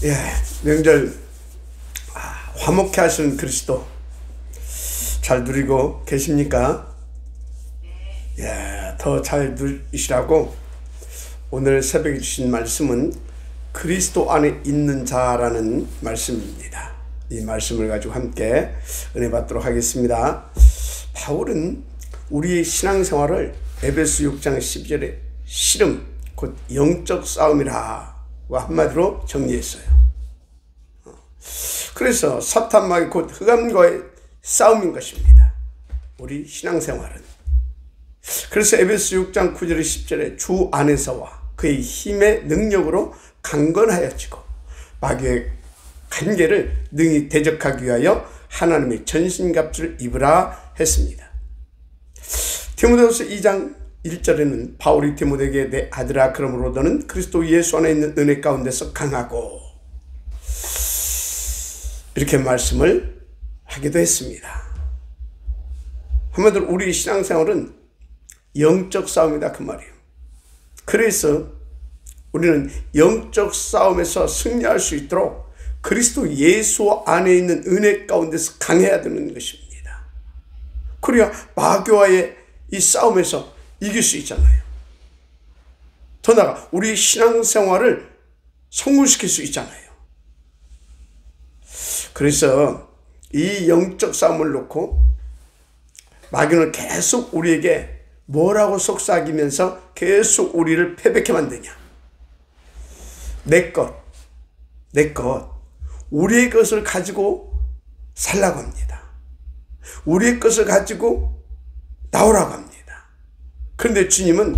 예, 명절 화목해 하시는 그리스도 잘 누리고 계십니까? 예, 더 잘 누리시라고 오늘 새벽에 주신 말씀은 그리스도 안에 있는 자라는 말씀입니다. 이 말씀을 가지고 함께 은혜 받도록 하겠습니다. 바울은 우리의 신앙생활을 에베소 6장 12절에 씨름, 곧 영적 싸움이라 한마디로 정리했어요. 그래서 사탄마귀 곧 흑암과의 싸움인 것입니다. 우리 신앙생활은. 그래서 에베소 6장 9절에 10절에 주 안에서와 그의 힘의 능력으로 강건하여지고 마귀의 관계를 능히 대적하기 위하여 하나님의 전신갑주를 입으라 했습니다. 디모데후서 2장 1절에는 바울이 디모데에게 내 아들아 그러므로 너는 그리스도 예수 안에 있는 은혜 가운데서 강하고 이렇게 말씀을 하기도 했습니다. 한마디로 우리 신앙생활은 영적 싸움이다 그 말이에요. 그래서 우리는 영적 싸움에서 승리할 수 있도록 그리스도 예수 안에 있는 은혜 가운데서 강해야 되는 것입니다. 그래야 마귀와의 이 싸움에서 이길 수 있잖아요. 더 나아가 우리 신앙생활을 성공시킬 수 있잖아요. 그래서 이 영적 싸움을 놓고 마귀는 계속 우리에게 뭐라고 속삭이면서 계속 우리를 패배케 만드냐. 내 것, 우리의 것을 가지고 살라고 합니다. 우리의 것을 가지고 나오라고 합니다. 그런데 주님은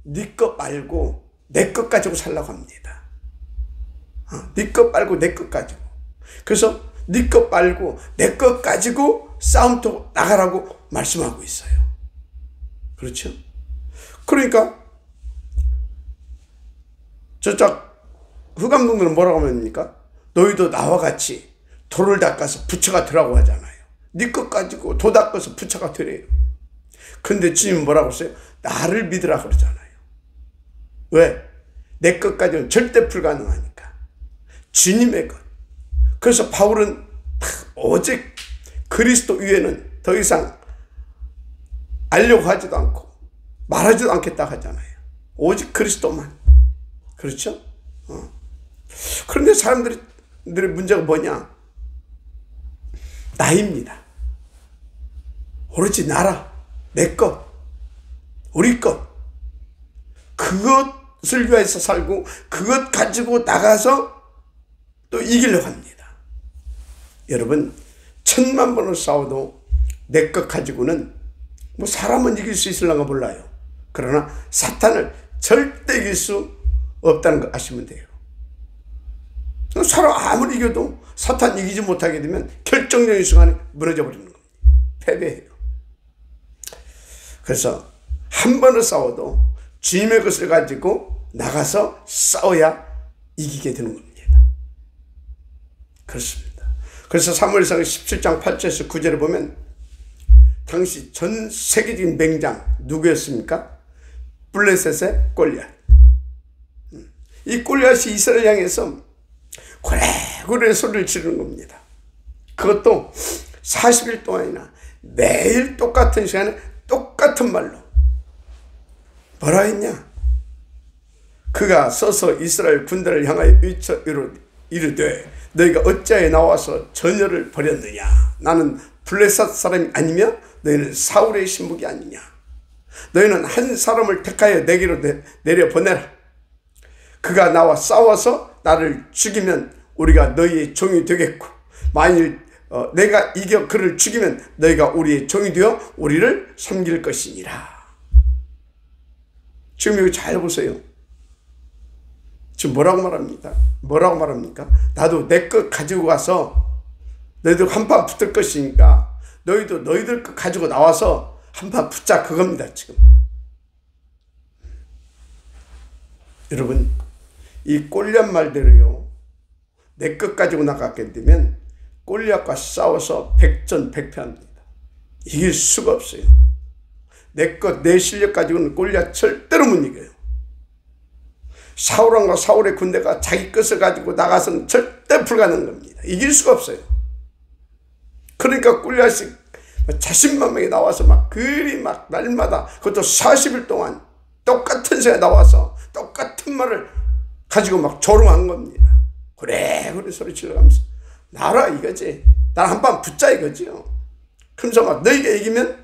네 것 말고 내 것 가지고 살라고 합니다. 네 것 말고 내 것 가지고. 그래서 네 것 말고 내 것 가지고 싸움터 나가라고 말씀하고 있어요. 그렇죠? 그러니까 저쪽 흑암동들은 뭐라고 합니까? 너희도 나와 같이 돌을 닦아서 부처가 되라고 하잖아요. 네 것 가지고 도 닦아서 부처가 되래요. 그런데 주님은 뭐라고 했어요? 나를 믿으라 그러잖아요. 왜? 내 것 가지고는 절대 불가능하니까. 주님의 것. 그래서 바울은 오직 그리스도 위에는 더 이상 알려고 하지도 않고 말하지도 않겠다 하잖아요. 오직 그리스도만. 그렇죠? 그런데 사람들의 문제가 뭐냐? 나입니다. 오로지 나라, 내 것, 우리 것. 그것을 위해서 살고 그것 가지고 나가서 또 이기려고 합니다. 여러분, 1000만 번을 싸워도 내 것 가지고는 뭐 사람은 이길 수 있을런가 몰라요. 그러나 사탄을 절대 이길 수 없다는 거 아시면 돼요. 사람 아무리 이겨도 사탄 이기지 못하게 되면 결정적인 순간에 무너져 버리는 겁니다. 패배해요. 그래서 한 번을 싸워도 주님의 것을 가지고 나가서 싸워야 이기게 되는 겁니다. 그렇습니다. 그래서 사무엘상 17장 8절에서 9절에 보면 당시 전 세계적인 맹장 누구였습니까? 블레셋의 골리앗. 이 골리앗이 이스라엘 향해서 고래고래 소리를 지르는 겁니다. 그것도 40일 동안이나 매일 똑같은 시간에 똑같은 말로 뭐라 했냐? 그가 서서 이스라엘 군대를 향하여 외쳐 이르되 너희가 어찌하여 나와서 전열을 벌였느냐? 나는 블레셋 사람이 아니며 너희는 사울의 신복이 아니냐? 너희는 한 사람을 택하여 내게로 내려보내라. 그가 나와 싸워서 나를 죽이면 우리가 너희의 종이 되겠고 만일 내가 이겨 그를 죽이면 너희가 우리의 종이 되어 우리를 섬길 것이니라. 지금 여기 잘 보세요. 지금 뭐라고 말합니까? 나도 내 것 가지고 가서 너희들 한판 붙을 것이니까 너희도 너희들 것 가지고 나와서 한판 붙자 그겁니다. 지금 여러분, 이 골리앗 말대로요, 내 것 가지고 나가게 되면 골리앗과 싸워서 백전백패합니다. 이길 수가 없어요. 내 것, 내 실력 가지고는 골리앗 절대로 못 이겨요. 사울왕과 사울의 군대가 자기 것을 가지고 나가서는 절대 불가능한 겁니다. 이길 수가 없어요. 그러니까 골리앗이 자신만만하게 나와서 막 그리 막 날마다, 그것도 40일 동안 똑같은 새가 나와서 똑같은 말을 가지고 막 조롱한 겁니다. 그래 소리 질러가면서 나라 이거지, 날 한번 붙자 이거지요. 그러면서 막 너희가 이기면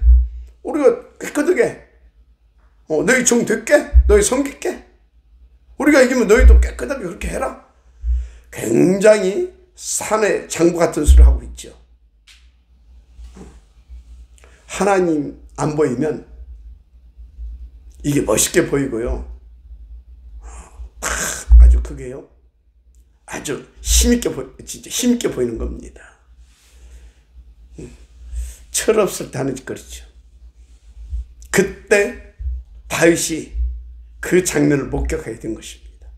우리가 깨끗하게 너희 종 될게, 너희 섬길게, 우리가 이기면 너희도 깨끗하게 그렇게 해라. 굉장히 산의 장부 같은 소리를 하고 있죠. 하나님 안 보이면 이게 멋있게 보이고요, 아주 그게요, 아주 진짜 힘있게 보이는 겁니다. 철없을 때 하는 짓거리죠. 그때 다윗이 그 장면을 목격하게 된 것입니다.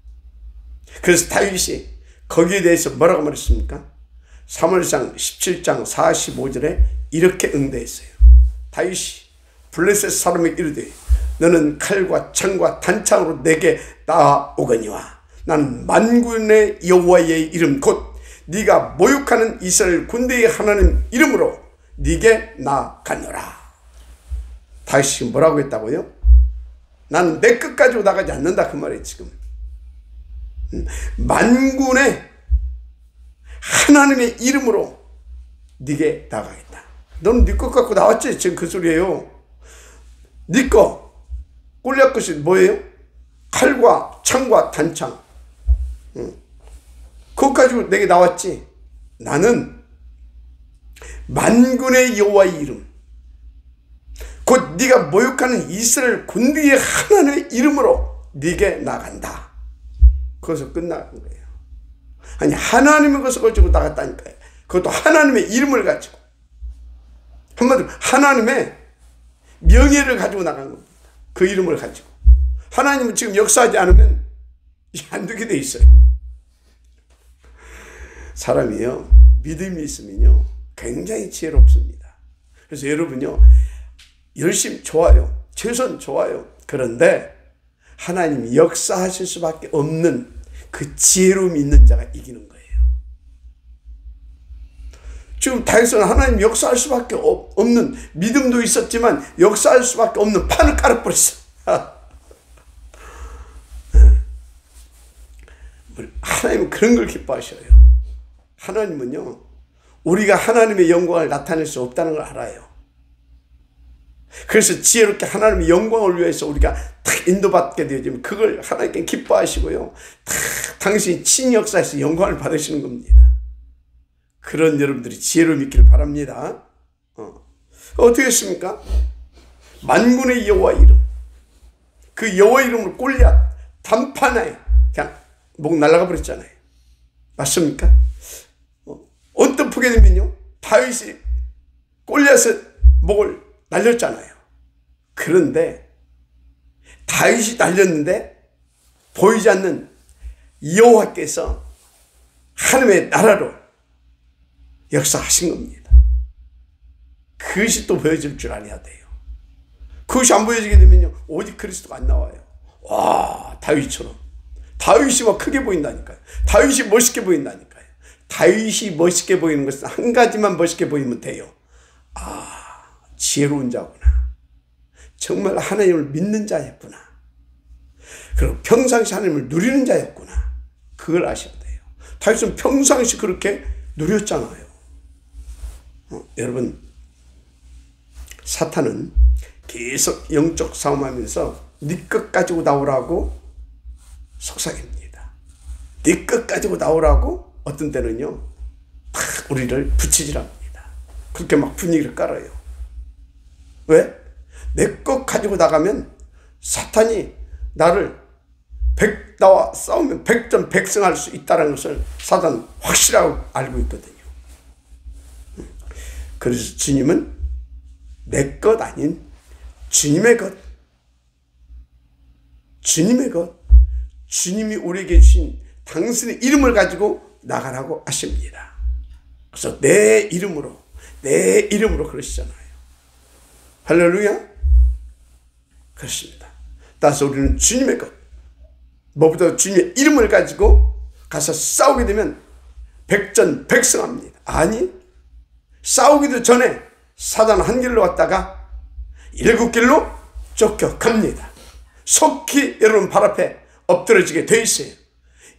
그래서 다윗이 거기에 대해서 뭐라고 말했습니까? 사무엘상 17장 45절에 이렇게 응대했어요. 다윗이 블레셋 사람에게 이르되 너는 칼과 창과 단창으로 내게 나아오거니와 나는 만군의 여호와의 이름 곧 네가 모욕하는 이스라엘 군대의 하나님 이름으로 네게 나아가노라. 다윗이 뭐라고 했다고요? 나는 내 끝 가지고 나가지 않는다 그 말이에요. 지금 만군의 하나님의 이름으로 네게 나가겠다. 너는 네 것 갖고 나왔지? 지금 그 소리예요. 네 거 골리앗 것이 뭐예요? 칼과 창과 단창, 그것 가지고 내게 나왔지. 나는 만군의 여호와의 이름 곧 네가 모욕하는 이스라엘 군대의 하나님의 이름으로 네게 나간다. 거기서 끝나는 거예요. 아니 하나님의 것을 가지고 나갔다니까요. 그것도 하나님의 이름을 가지고, 한마디로 하나님의 명예를 가지고 나간 겁니다. 그 이름을 가지고. 하나님은 지금 역사하지 않으면 안 되게 돼 있어요. 사람이요, 믿음이 있으면요 굉장히 지혜롭습니다. 그래서 여러분요 열심히 좋아요, 최선 좋아요. 그런데 하나님이 역사하실 수밖에 없는 그 지혜로움이 있는 자가 이기는 거예요. 지금 다윗은 하나님 역사할 수밖에 없는 믿음도 있었지만 역사할 수밖에 없는 판을 깔아버렸어. 하나님은 그런 걸 기뻐하셔요. 하나님은요 우리가 하나님의 영광을 나타낼 수 없다는 걸 알아요. 그래서 지혜롭게 하나님의 영광을 위해서 우리가 탁 인도받게 되어지면 그걸 하나님께 기뻐하시고요, 탁 당신이 친역사에서 영광을 받으시는 겁니다. 그런 여러분들이 지혜로움이 있기를 바랍니다. 어떻게 했습니까? 만군의 여호와 이름, 그 여호와 이름으로 골리앗 단판에 그냥 목 날아가 버렸잖아요. 맞습니까? 언뜻 보게 되면요 다윗이 골리앗의 목을 날렸잖아요. 그런데 다윗이 날렸는데 보이지 않는 여호와께서 하나님의 나라로 역사하신 겁니다. 그것이 또 보여질 줄 알아야 돼요. 그것이 안 보여지게 되면요 오직 그리스도가 안 나와요. 와, 다윗처럼 다윗이 막 크게 보인다니까요. 다윗이 멋있게 보인다니까요. 다윗이 멋있게 보이는 것은 한 가지만 멋있게 보이면 돼요. 아, 지혜로운 자구나, 정말 하나님을 믿는 자였구나, 그리고 평상시 하나님을 누리는 자였구나, 그걸 아셔야 돼요. 다윗은 평상시 그렇게 누렸잖아요. 여러분, 사탄은 계속 영적 싸움하면서 네 것 가지고 나오라고 속삭입니다. 네 것 가지고 나오라고 어떤 때는요 탁 우리를 부치질합니다. 그렇게 막 분위기를 깔아요. 왜? 내 것 가지고 나가면 사탄이 나를 나와 싸우면 100전 100승할 수 있다는 것을 사탄은 확실하게 알고 있거든요. 그래서 주님은 내 것 아닌 주님의 것, 주님의 것, 주님이 우리에게 주신 당신의 이름을 가지고 나가라고 하십니다. 그래서 내 이름으로 그러시잖아요. 할렐루야. 그렇습니다. 따라서 우리는 주님의 것, 무엇보다 주님의 이름을 가지고 가서 싸우게 되면 백전백승합니다. 아니, 싸우기도 전에 사단 한 길로 왔다가 7길로 쫓겨갑니다. 속히 여러분 발 앞에 엎드러지게 돼 있어요.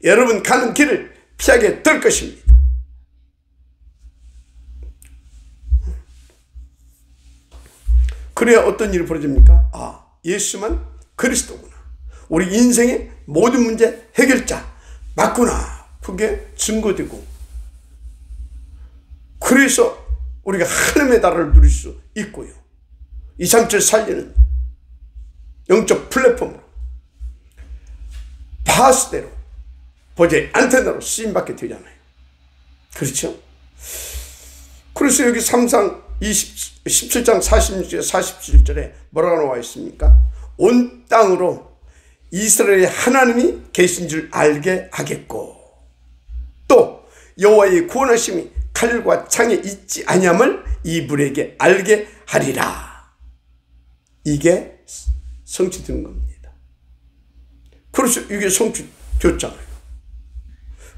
여러분 가는 길을 피하게 될 것입니다. 그래야 어떤 일이 벌어집니까? 아, 예수만 그리스도구나. 우리 인생의 모든 문제 해결자 맞구나. 그게 증거되고, 그래서 우리가 하나님의 나라를 누릴 수 있고요. 237 살리는 영적 플랫폼으로 파스대로 보좌의 안테나로 쓰임받게 되잖아요. 그렇죠? 그래서 여기 3상 17장 46절 47절에 뭐라고 나와 있습니까? 온 땅으로 이스라엘의 하나님이 계신 줄 알게 하겠고, 또 여호와의 구원하심이 칼과 창에 있지 아니함을 이불에게 알게 하리라. 이게 성취되는 겁니다. 그래서 이게 성취됐잖아요.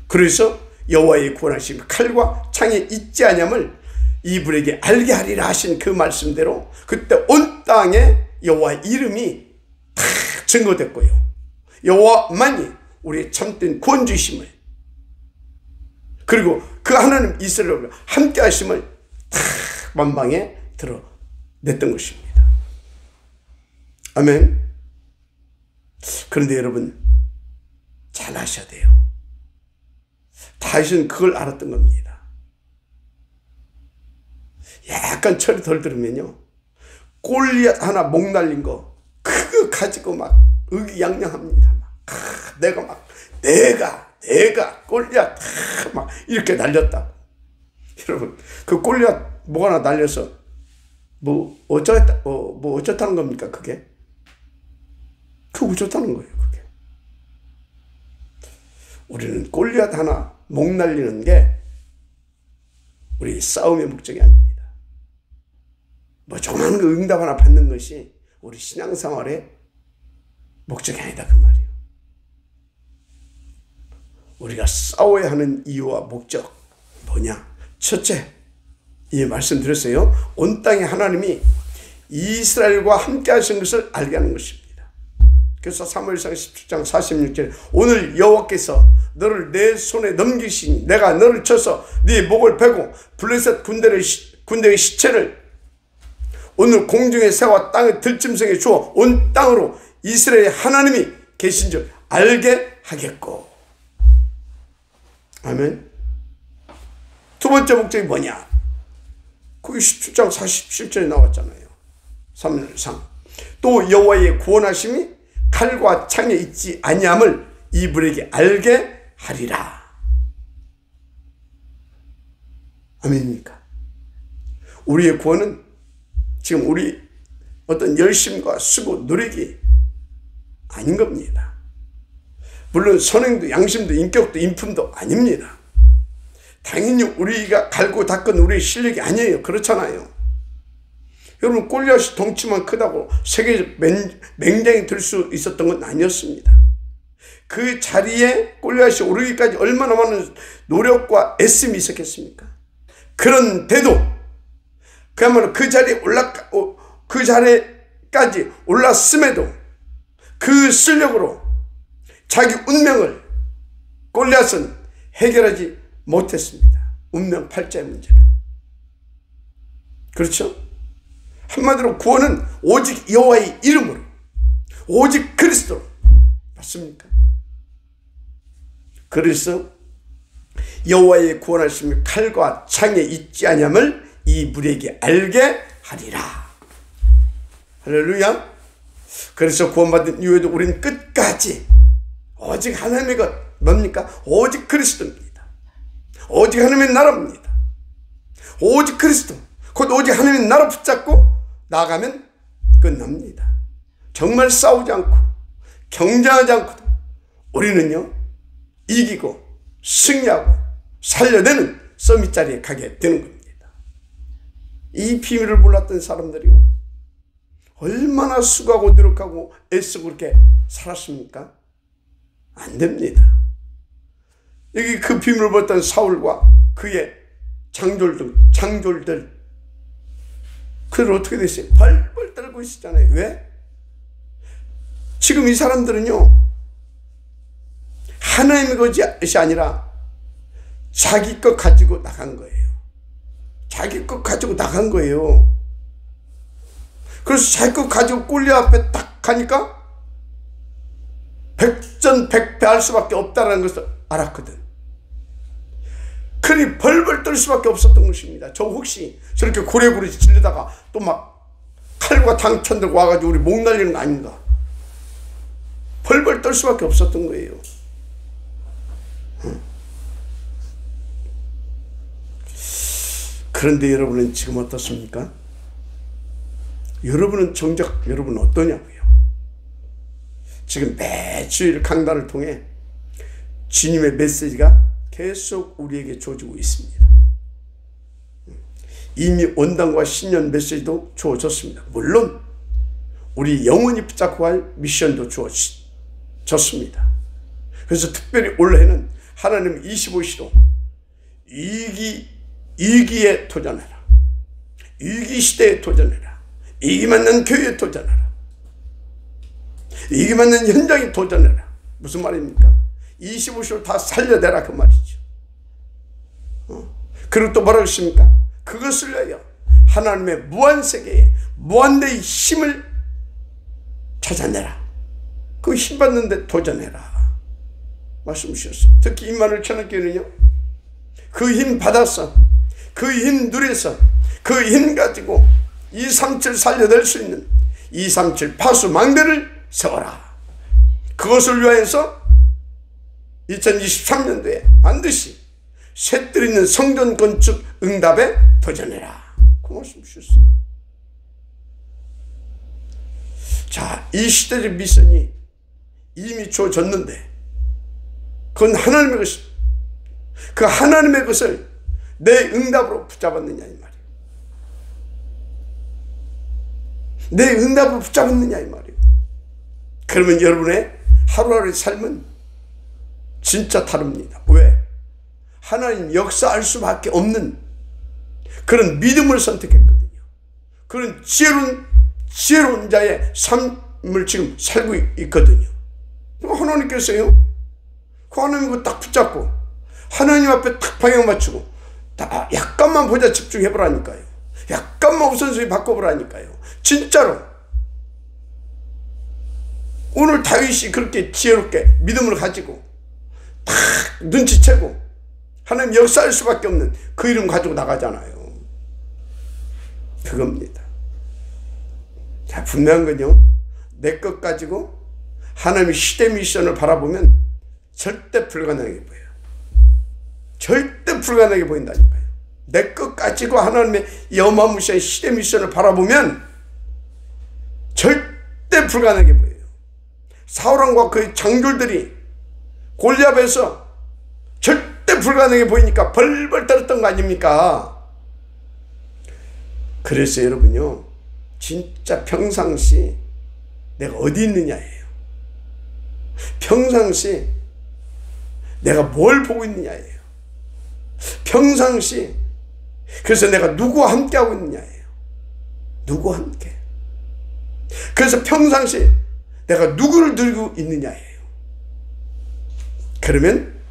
그래서 여호와의 구원하심이 칼과 창에 있지 아니함을 이불에게 알게 하리라 하신 그 말씀대로 그때 온 땅에 여호와의 이름이 다 증거됐고요. 여호와만이 우리의 참된 구원주이심을, 그리고 그 하나님 이스라엘과 함께 하심을 다 만방에 드러냈던 것입니다. 아멘. 그런데 여러분 잘 아셔야 돼요. 다윗은 그걸 알았던 겁니다. 약간 철이 덜 들으면요, 골리앗 하나 목 날린 거 그거 가지고 막 의기양양합니다. 내가 골리앗 막 이렇게 날렸다. 여러분, 그 골리앗 뭐 하나 날려서 뭐 어쩌다는 겁니까? 그게 어쩌다는 거예요. 그게 우리는 골리앗 하나 목 날리는 게 우리 싸움의 목적이 아닙니다. 뭐 조그마한 거 응답 하나 받는 것이 우리 신앙생활의 목적이 아니다 그 말이에요. 우리가 싸워야 하는 이유와 목적 뭐냐? 첫째, 이 말씀드렸어요. 온 땅에 하나님이 이스라엘과 함께 하신 것을 알게 하는 것입니다. 그래서 사무엘상 17장 46절에 오늘 여호와께서 너를 내 손에 넘기시니 내가 너를 쳐서 네 목을 베고 블레셋 군대의 시체를 오늘 공중의 새와 땅의 들짐승에 주어 온 땅으로 이스라엘의 하나님이 계신 줄 알게 하겠고. 아멘. 두 번째 목적이 뭐냐? 거기 17장 47절에 나왔잖아요. 3상 또 여호와의 구원하심이 칼과 창에 있지 아니함을 이불에게 알게 하리라. 아멘입니까? 우리의 구원은 지금 우리 어떤 열심과 수고, 노력이 아닌 겁니다. 물론 선행도 양심도 인격도 인품도 아닙니다. 당연히 우리가 갈고 닦은 우리의 실력이 아니에요. 그렇잖아요. 여러분, 골리앗이 덩치만 크다고 세계적 맹장이 될 수 있었던 건 아니었습니다. 그 자리에 골리앗이 오르기까지 얼마나 많은 노력과 애씀이 있었겠습니까? 그런데도 그야말로 그 자리까지 올랐음에도 그 실력으로 자기 운명을 골리앗은 해결하지 못했습니다. 운명 팔자의 문제를. 그렇죠? 한마디로 구원은 오직 여호와의 이름으로, 오직 그리스도로. 맞습니까? 그래서 여호와의 구원하심이 칼과 창에 있지 아니함을 이 무리에게 알게 하리라. 할렐루야. 그래서 구원받은 이후에도 우리는 끝까지 오직 하나님의 것, 뭡니까? 오직 그리스도입니다. 오직 하나님의 나라입니다. 오직 그리스도, 곧 오직 하나님의 나라 붙잡고 나아가면 끝납니다. 정말 싸우지 않고 경쟁하지 않고도 우리는요, 이기고 승리하고 살려내는 서밋 자리에 가게 되는 겁니다. 이 비밀을 몰랐던 사람들이요, 얼마나 수고하고 노력하고 애쓰고 그렇게 살았습니까? 안 됩니다. 여기 그 비밀을 봤던 사울과 그의 장졸들 그들 어떻게 됐어요? 벌벌 떨고 있었잖아요. 왜? 지금 이 사람들은요, 하나님의 것이 아니라 자기 것 가지고 나간 거예요. 자기 것 가지고 나간 거예요. 그래서 자기 것 가지고 골리앗 앞에 딱 가니까 백전백패할 수밖에 없다는 것을 알았거든. 그러니 벌벌 떨 수밖에 없었던 것입니다. 저 혹시 저렇게 고래고래 질르다가 또 막 칼과 당천 들고 와가지고 우리 목 날리는 거 아닌가? 벌벌 떨 수밖에 없었던 거예요. 그런데 여러분은 지금 어떻습니까? 여러분은 정작 여러분은 어떠냐고요? 지금 매주일 강단을 통해 주님의 메시지가 계속 우리에게 주어지고 있습니다. 이미 원단과 신년 메시지도 주어졌습니다. 물론 우리 영원히 붙잡고 할 미션도 주어졌습니다. 그래서 특별히 올해는 하나님 25시로 위기에 도전해라. 위기 시대에 도전해라. 위기 맞는 교회에 도전해라. 위기 맞는 현장에 도전해라. 무슨 말입니까? 25시로 다 살려내라 그 말이죠. 그리고 또 뭐라고 했습니까? 그것을 위하여 하나님의 무한세계에 무한대의 힘을 찾아내라. 그 힘 받는데 도전해라 말씀 주셨어요. 특히 임마누엘 천안교회는요, 그 힘 받아서 그 힘 누려서 그 힘 가지고 237 살려낼 수 있는 237 파수망대를 세워라. 그것을 위하여서 2023년도에 반드시 셋들 있는 성전 건축 응답에 도전해라. 그 말씀 주셨어요. 자, 이 시대적 미션이 이미 주어졌는데 그건 하나님의 것입니다. 그 하나님의 것을 내 응답으로 붙잡았느냐 이 말이에요. 내 응답으로 붙잡았느냐 이 말이에요. 그러면 여러분의 하루하루의 삶은 진짜 다릅니다. 왜? 하나님 역사할 수밖에 없는 그런 믿음을 선택했거든요. 그런 지혜로운 자의 삶을 지금 살고 있거든요. 하나님께서요, 그 하나님 거 딱 붙잡고 하나님 앞에 딱 방향 맞추고 다 약간만 보자 집중해보라니까요. 약간만 우선순위 바꿔보라니까요. 진짜로 오늘 다윗이 그렇게 지혜롭게 믿음을 가지고 딱 눈치채고 하나님 역사할 수밖에 없는 그 이름 가지고 나가잖아요. 그겁니다. 자, 분명한 건요, 내 것 가지고 하나님의 시대 미션을 바라보면 절대 불가능하게 보여요. 절대 불가능하게 보인다니까요. 내 것 가지고 하나님의 어마무시한 시대 미션을 바라보면 절대 불가능하게 보여요. 사울왕과 그 장졸들이 골리앗에서 절대 불가능해 보이니까 벌벌 떨었던 거 아닙니까? 그래서 여러분요, 진짜 평상시 내가 어디 있느냐예요. 평상시 내가 뭘 보고 있느냐예요. 평상시 그래서 내가 누구와 함께하고 있느냐예요. 누구와 함께. 그래서 평상시 내가 누구를 들고 있느냐예요. 그러면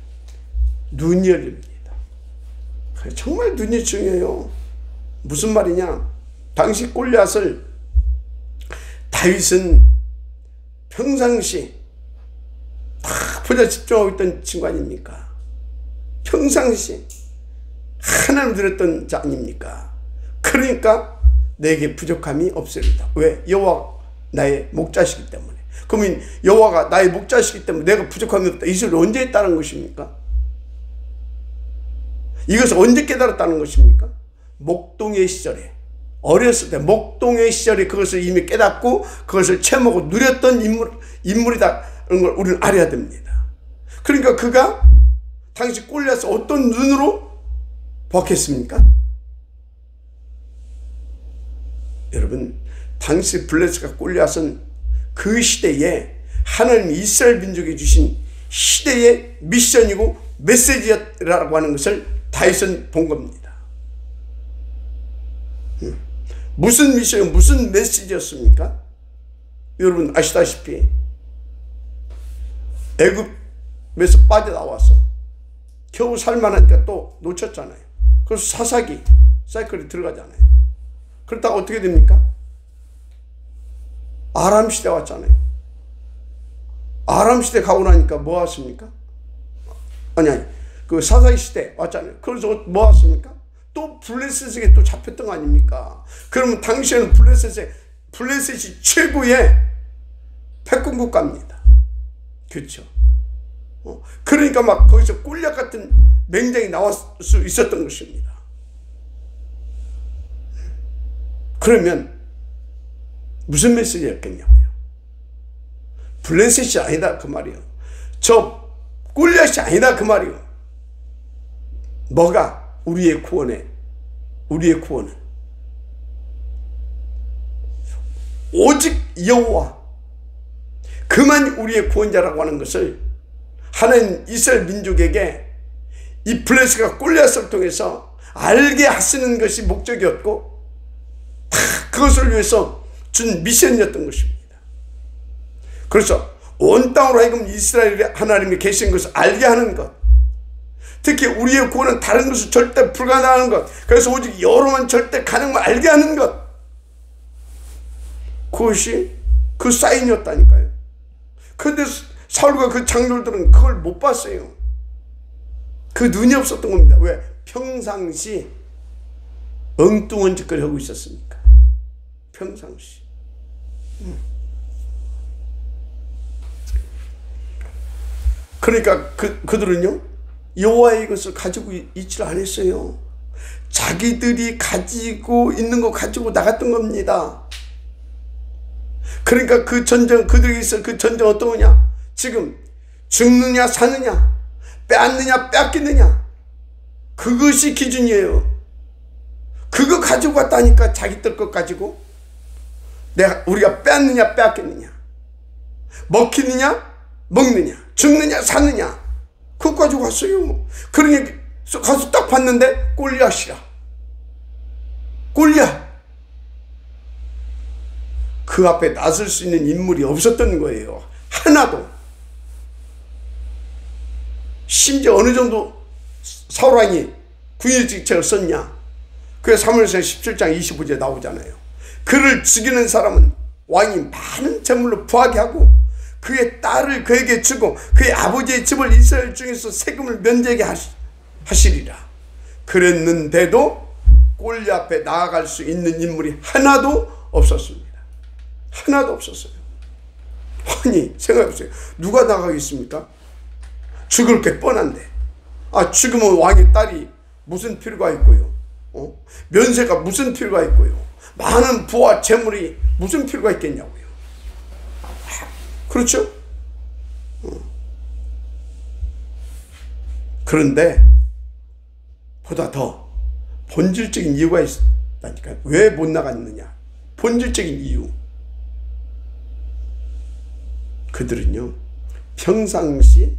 눈이 열립니다. 정말 눈이 중요해요. 무슨 말이냐? 당시 골리앗을 다윗은 평상시 다 보자 집중하고 있던 친구 아닙니까? 평상시 하나님 들었던 자 아닙니까? 그러니까 내게 부족함이 없습니다. 왜? 여호와 나의 목자시기 때문에. 그러면 여호와가 나의 목자시기 때문에 내가 부족함이 없다. 이 소리를 언제 했다는 것입니까? 이것을 언제 깨달았다는 것입니까? 목동의 시절에, 어렸을 때 목동의 시절에 그것을 이미 깨닫고 그것을 채먹고 누렸던 인물이다는 걸 우리는 알아야 됩니다. 그러니까 그가 당시 골리앗을 어떤 눈으로 봤겠습니까? 여러분, 당시 블레셋과 골리앗은 그 시대에 하나님 이스라엘 민족에 주신 시대의 미션이고 메시지라고 하는 것을 다윗은 본 겁니다. 무슨 미션, 무슨 메시지였습니까? 여러분 아시다시피 애굽에서 빠져나와서 겨우 살만하니까 또 놓쳤잖아요. 그래서 사사기 사이클이 들어가잖아요. 그러다가 어떻게 됩니까? 아람 시대 왔잖아요. 아람 시대 가고 나니까 뭐 왔습니까? 아니 그 사사기 시대 왔잖아요. 그래서 뭐 왔습니까? 또 블레셋에게 또 잡혔던 거 아닙니까? 그러면 당시에는 블레셋이 최고의 패권 국가입니다. 그렇죠? 그러니까 막 거기서 꿀약 같은 맹장이 나올 수 있었던 것입니다. 그러면 무슨 메시지였겠냐고요? 블레셋이 아니다 그 말이요. 저 꿀약이 아니다 그 말이요. 뭐가? 우리의 구원은 오직 여호와 그만 우리의 구원자라고 하는 것을 하나님 이스라엘 민족에게 이 블레셋과 골리앗을 통해서 알게 하시는 것이 목적이었고 다 그것을 위해서 준 미션이었던 것입니다. 그래서 온 땅으로 하여금 이스라엘의 하나님이 계신 것을 알게 하는 것, 특히 우리의 구원은 다른 것은 절대 불가능한 것, 그래서 오직 여호와만 절대 가능을 알게 하는 것, 그것이 그 사인이었다니까요. 그런데 사울과 그 장로들은 그걸 못 봤어요. 그 눈이 없었던 겁니다. 왜? 평상시 엉뚱한 짓거리 하고 있었으니까. 평상시. 그러니까 그들은요 여호와의 것을 가지고 있지를 않았어요. 자기들이 가지고 있는 거 가지고 나갔던 겁니다. 그러니까 그 전쟁, 그들에게 있어 그 전쟁 어떤 거냐? 지금 죽느냐 사느냐, 빼앗느냐 빼앗기느냐, 그것이 기준이에요. 그거 가지고 갔다니까. 자기들 것 가지고 우리가 빼앗느냐 빼앗겠느냐, 먹히느냐 먹느냐, 죽느냐 사느냐, 그거 가지고 갔어요. 그러니 가서 딱 봤는데 골리앗이라. 골리앗. 그 앞에 나설 수 있는 인물이 없었던 거예요. 하나도. 심지어 어느 정도 사울왕이 궁예직책을 썼냐. 그게 사무엘상 17장 25절에 나오잖아요. 그를 죽이는 사람은 왕이 많은 재물로 부하게 하고 그의 딸을 그에게 주고 그의 아버지의 집을 이스라엘 중에서 세금을 면제하게 하시리라. 그랬는데도 골리 앞에 나아갈 수 있는 인물이 하나도 없었습니다. 하나도 없었어요. 아니 생각해보세요. 누가 나가겠습니까? 죽을 게 뻔한데. 죽으면 왕의 딸이 무슨 필요가 있고요, 면세가 무슨 필요가 있고요, 많은 부와 재물이 무슨 필요가 있겠냐고요. 그렇죠? 그런데 보다 더 본질적인 이유가 있다니까요. 왜 못 나갔느냐? 본질적인 이유. 그들은요 평상시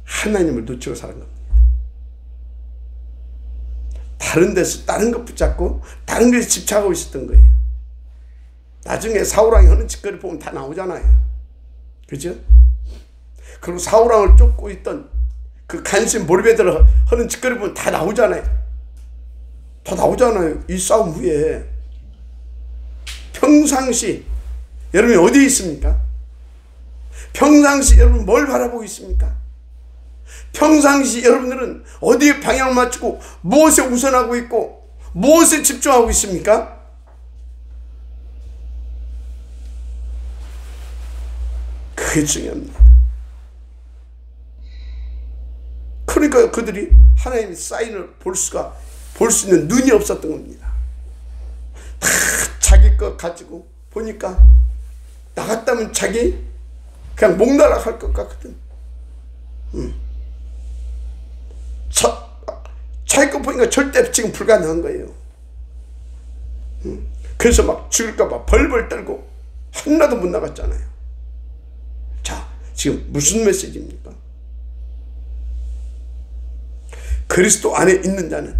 하나님을 놓치고 사는 겁니다. 다른 데서 다른 것 붙잡고 다른 것에 집착하고 있었던 거예요. 나중에 사울왕이 하는 짓거리 보면 다 나오잖아요. 그죠? 그리고 사울왕을 쫓고 있던 그 간신 모르베드를 하는 짓거리 보면 다 나오잖아요. 다 나오잖아요. 이 싸움 후에. 평상시 여러분이 어디에 있습니까? 평상시 여러분 뭘 바라보고 있습니까? 평상시 여러분들은 어디에 방향을 맞추고 무엇에 우선하고 있고 무엇에 집중하고 있습니까? 그게 중요합니다. 그러니까 그들이 하나님의 사인을 볼 수 있는 눈이 없었던 겁니다. 다 자기 것 가지고 보니까 나갔다면 자기 그냥 목날아갈 것 같거든. 자기 것 보니까 절대 지금 불가능한 거예요. 그래서 막 죽을까봐 벌벌 떨고 하나도 못 나갔잖아요. 자, 지금 무슨 메시지입니까? 그리스도 안에 있는 자는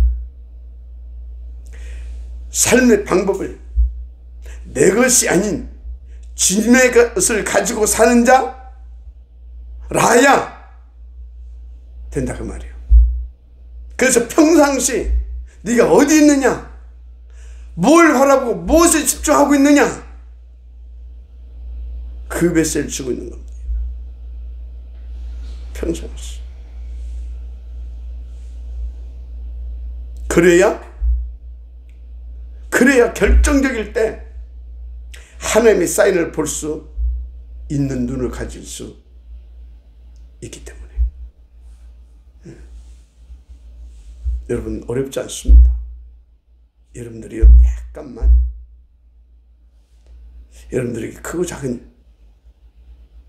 삶의 방법을 내 것이 아닌 주님의 것을 가지고 사는 자라야 된다 그 말이에요. 그래서 평상시 네가 어디 있느냐, 뭘 바라보고 무엇에 집중하고 있느냐, 그 메시지를 주고 있는 겁니다. 평상시. 그래야 결정적일 때 하나님의 사인을 볼 수 있는 눈을 가질 수 있기 때문에. 여러분, 어렵지 않습니다. 여러분들이요, 약간만 여러분들에게 크고 작은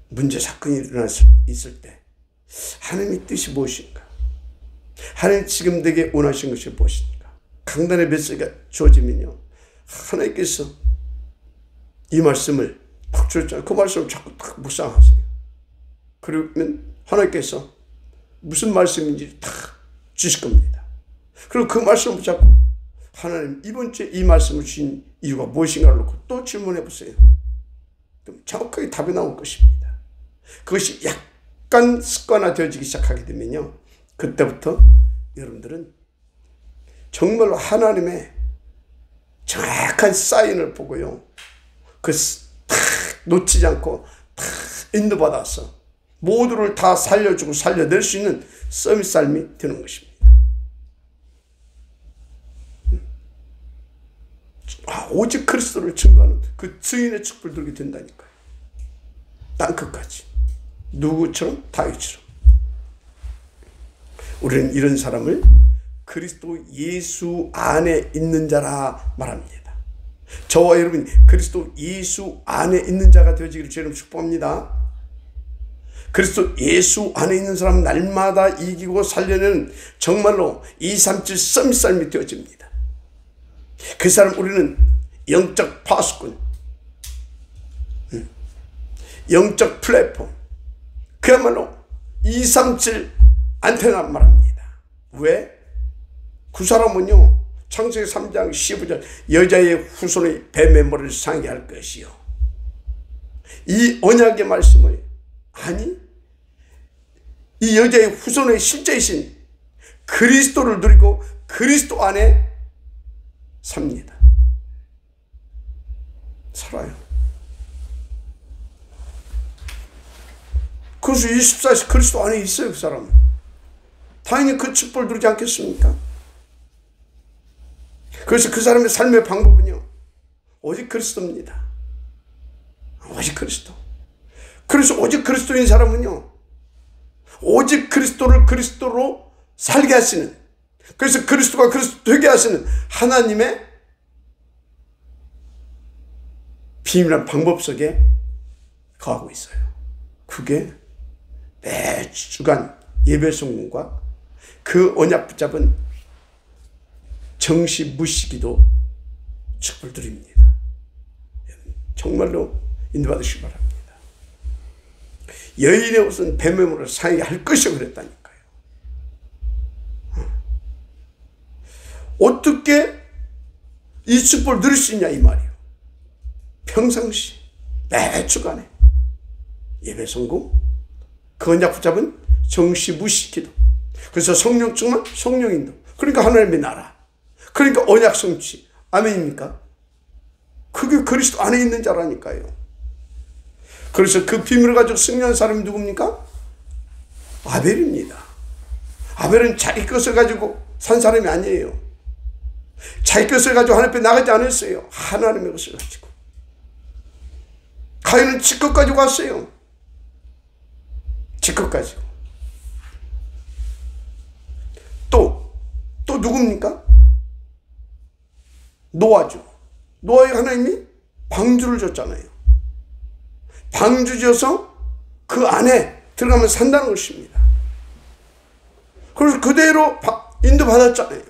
문제 사건이 일어날 수 있을 때 하나님의 뜻이 무엇인가, 하나님 지금 내게 원하신 것이 무엇인가, 강단의 메시지가 주어지면요, 하나님께서 이 말씀을 딱 주셨잖아요. 그 말씀을 자꾸 딱 묵상하세요. 그러면 하나님께서 무슨 말씀인지 다 주실 겁니다. 그리고 그 말씀을 붙잡고 하나님 이번 주에 이 말씀을 주신 이유가 무엇인가를 놓고 또 질문해 보세요. 그럼 정확하게 답이 나올 것입니다. 그것이 약간 습관화되어지기 시작하게 되면요, 그때부터 여러분들은 정말로 하나님의 정확한 사인을 보고요, 그 탁 놓치지 않고 탁 인도받아서 모두를 다 살려주고 살려낼 수 있는 서밋 삶이 되는 것입니다. 오직 그리스도를 증거하는 그 증인의 촛불 들게 된다니까요. 땅끝까지. 누구처럼? 다윗처럼. 우리는 이런 사람을 그리스도 예수 안에 있는 자라 말합니다. 저와 여러분이 그리스도 예수 안에 있는 자가 되어지기를 주님 축복합니다. 그리스도 예수 안에 있는 사람은 날마다 이기고 살려내는 정말로 237 서밋 삶이 되어집니다. 그 사람 우리는 영적 파수꾼, 영적 플랫폼, 그야말로 237 안테나 말합니다. 왜? 그 사람은요, 창세기 3장 15절 여자의 후손의 뱀의 머리를 상하게 할 것이요, 이 언약의 말씀을, 아니 이 여자의 후손의 실제이신 그리스도를 누리고 그리스도 안에 삽니다. 살아요. 그래서 24시 그리스도 안에 있어요. 그 사람은 당연히 그 축복을 누리지 않겠습니까? 그래서 그 사람의 삶의 방법은요, 오직 그리스도입니다. 오직 그리스도. 그래서 오직 그리스도인 사람은요, 오직 그리스도를 그리스도로 살게 하시는, 그래서 그리스도가 그리스도 되게 하시는 하나님의 비밀한 방법 속에 거하고 있어요. 그게 매 주간 예배 성공과 그 언약 붙잡은 정시무시기도 축복을 드립니다. 정말로 인도받으시기 바랍니다. 여인의 옷은 뱀의 머리를 상하게 할 것이라고 그랬다니까요. 어떻게 이 축복을 누릴 수 있냐 이 말이에요. 평상시 매 주간에 예배 성공, 그 언약 붙잡은 정시무시기도, 그래서 성령 충만, 성령 인도, 그러니까 하나님의 나라, 그러니까 언약 성취. 아멘입니까? 그게 그리스도 안에 있는 자라니까요. 그래서 그 비밀을 가지고 승리한 사람이 누굽니까? 아벨입니다. 아벨은 자기 것을 가지고 산 사람이 아니에요. 자기 것을 가지고 하나님 앞에 나가지 않았어요. 하나님의 것을 가지고. 가인은 지 것 가지고 왔어요. 지 것 가지고. 또 누굽니까? 노아죠. 노아에 하나님이 방주를 줬잖아요. 방주 줘서 그 안에 들어가면 산다는 것입니다. 그래서 그대로 인도받았잖아요.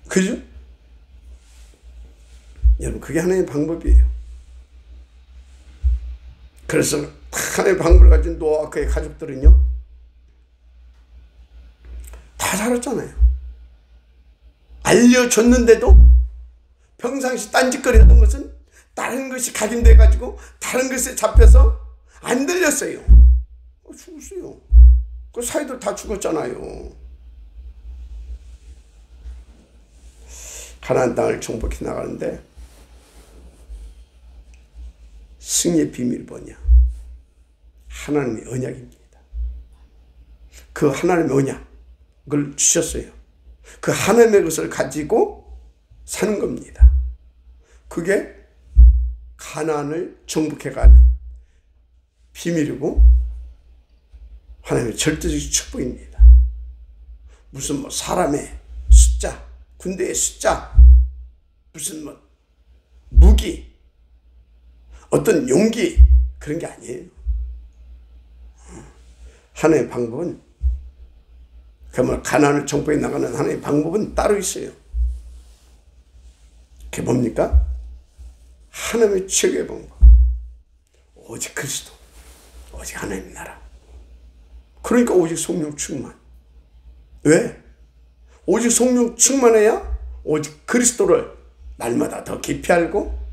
그죠? 여러분, 그게 하나님의 방법이에요. 그래서 하나님의 방법을 가진 노아와 그의 가족들은요 다 살았잖아요. 알려줬는데도 평상시 딴짓거리 하던 것은 다른 것이 각인돼 가지고 다른 것에 잡혀서 안 들렸어요. 죽었어요. 그 사이들 다 죽었잖아요. 가나안 땅을 정복해 나가는데 승리의 비밀이 뭐냐? 하나님의 언약입니다. 그 하나님의 언약을 주셨어요. 그 하나님의 것을 가지고 사는 겁니다. 그게 가나안을 정복해가는 비밀이고 하나님의 절대적 축복입니다. 무슨 뭐 사람의 숫자, 군대의 숫자, 무슨 뭐 무기, 어떤 용기, 그런 게 아니에요. 하나님의 방법은, 그러면 가나안을 정복해 나가는 하나님의 방법은 따로 있어요. 그게 뭡니까? 하나님의 최고의 방법. 오직 그리스도, 오직 하나님의 나라. 그러니까 오직 성령 충만. 왜? 오직 성령 충만해야 오직 그리스도를 날마다 더 깊이 알고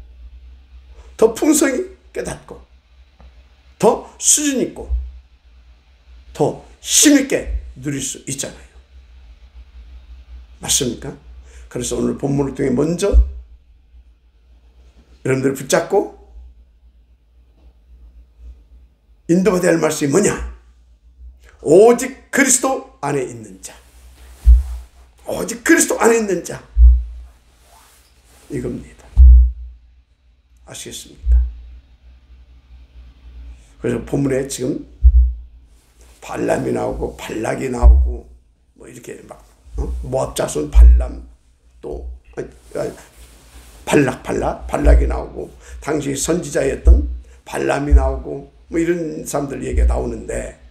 더 풍성히 깨닫고 더 수준 있고 더 힘있게 누릴 수 있잖아요. 맞습니까? 그래서 오늘 본문을 통해 먼저 여러분들을 붙잡고 인도받아야 할 말씀이 뭐냐? 오직 그리스도 안에 있는 자, 오직 그리스도 안에 있는 자, 이겁니다. 아시겠습니까? 그래서 본문에 지금 발람이 나오고 발락이 나오고 뭐 이렇게 막 모압 자손 발람, 또 발락이 나오고 당시 선지자였던 발람이 나오고 뭐 이런 사람들 얘기가 나오는데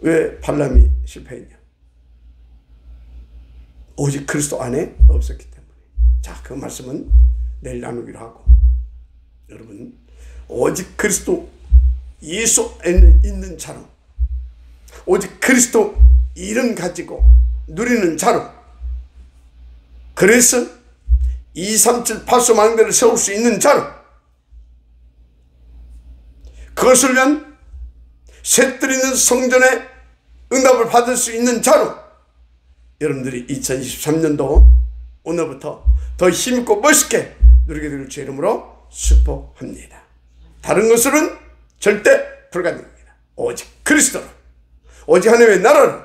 왜 발람이 실패했냐? 오직 그리스도 안에 없었기 때문에. 자, 그 말씀은 내일 나누기로 하고, 여러분 오직 그리스도 예수 안에 있는 자로, 오직 그리스도 이름 가지고 누리는 자로, 그래서 237 8소 망대를 세울 수 있는 자로, 그것을 위한 셋들 있는 성전의 응답을 받을 수 있는 자로 여러분들이 2023년도 오늘부터 더 힘있고 멋있게 누리게 될 주 이름으로 축복합니다. 다른 것으로는 절대 불가능합니다. 오직 그리스도로, 오직 하나님의 나라로,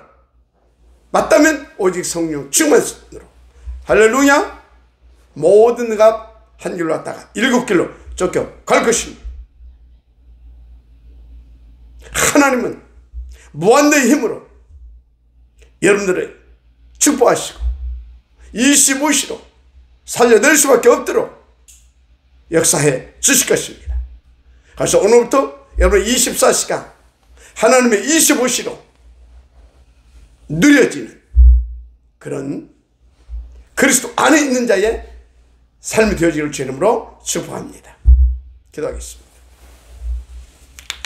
맞다면 오직 성령 충만으로. 할렐루야. 모든 의가 한 길로 왔다가 7길로 쫓겨 갈 것입니다. 하나님은 무한대의 힘으로 여러분들을 축복하시고 25시로 살려낼 수밖에 없도록 역사해 주실 것입니다. 그래서 오늘부터 여러분 24시간 하나님의 25시로 누려지는 그런 그리스도 안에 있는 자의 삶이 되어질 주 이름으로 축복합니다. 기도하겠습니다.